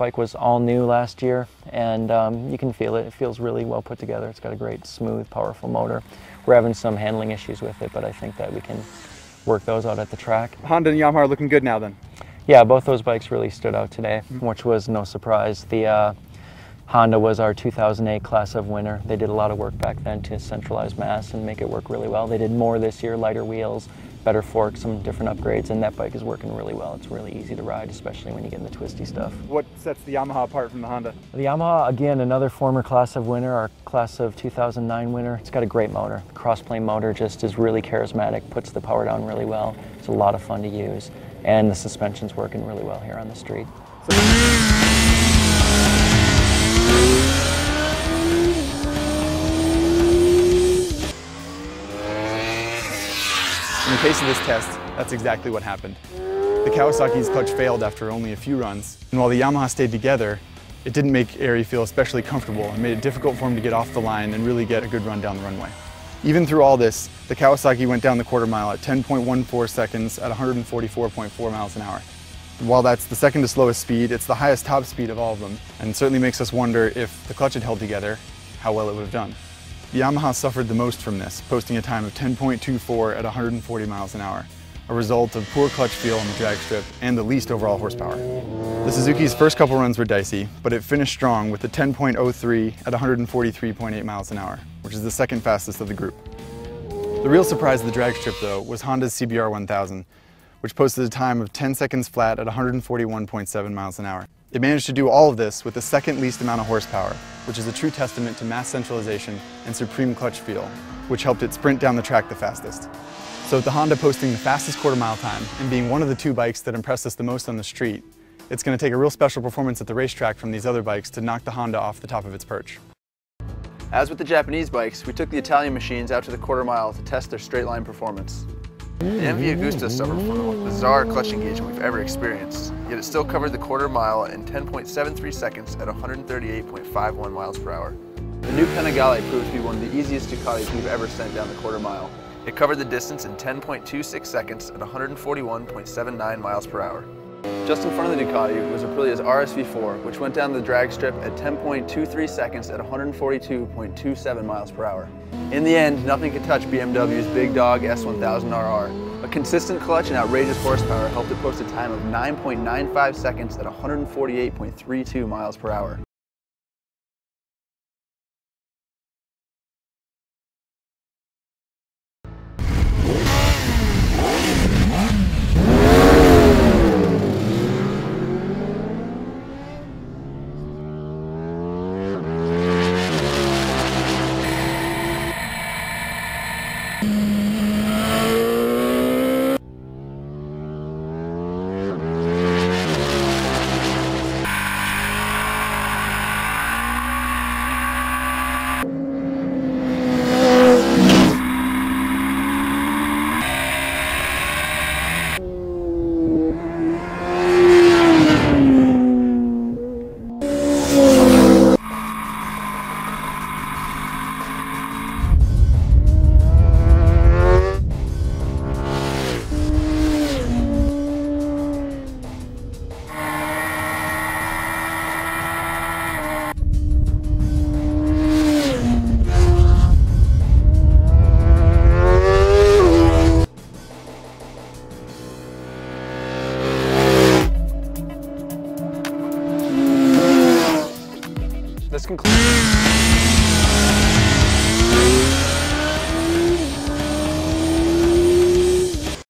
bike was all new last year, and you can feel it. It feels really well put together. It's got a great, smooth, powerful motor. We're having some handling issues with it, but I think that we can work those out at the track. Honda and Yamaha are looking good now then? Yeah, both those bikes really stood out today, which was no surprise. The Honda was our 2008 Class of winner. They did a lot of work back then to centralize mass and make it work really well. They did more this year, lighter wheels, better forks, some different upgrades, and that bike is working really well. It's really easy to ride, especially when you get in the twisty stuff. What sets the Yamaha apart from the Honda? The Yamaha, again, another former Class of winner, our Class of 2009 winner. It's got a great motor. The crossplane motor just is really charismatic, puts the power down really well. It's a lot of fun to use, and the suspension's working really well here on the street. In the case of this test, that's exactly what happened. The Kawasaki's clutch failed after only a few runs, and while the Yamaha stayed together, it didn't make Ari feel especially comfortable and made it difficult for him to get off the line and really get a good run down the runway. Even through all this, the Kawasaki went down the quarter mile at 10.14 seconds at 144.4 miles an hour. While that's the second to slowest speed, it's the highest top speed of all of them, and certainly makes us wonder if the clutch had held together, how well it would have done. The Yamaha suffered the most from this, posting a time of 10.24 at 140 miles an hour, a result of poor clutch feel on the drag strip and the least overall horsepower. The Suzuki's first couple runs were dicey, but it finished strong with a 10.03 at 143.8 miles an hour, which is the second fastest of the group. The real surprise of the drag strip, though, was Honda's CBR 1000, which posted a time of 10 seconds flat at 141.7 miles an hour. It managed to do all of this with the second least amount of horsepower, which is a true testament to mass centralization and supreme clutch feel, which helped it sprint down the track the fastest. So with the Honda posting the fastest quarter mile time and being one of the two bikes that impressed us the most on the street, it's going to take a real special performance at the racetrack from these other bikes to knock the Honda off the top of its perch. As with the Japanese bikes, we took the Italian machines out to the quarter mile to test their straight line performance. The MV Augusta suffered from the most bizarre clutch engagement we've ever experienced, yet it still covered the quarter mile in 10.73 seconds at 138.51 miles per hour. The new Panigale proved to be one of the easiest Ducatis we've ever sent down the quarter mile. It covered the distance in 10.26 seconds at 141.79 miles per hour. Just in front of the Ducati was Aprilia's RSV4, which went down the drag strip at 10.23 seconds at 142.27 miles per hour. In the end, nothing could touch BMW's big dog S1000RR. A consistent clutch and outrageous horsepower helped it post a time of 9.95 seconds at 148.32 miles per hour. This concludes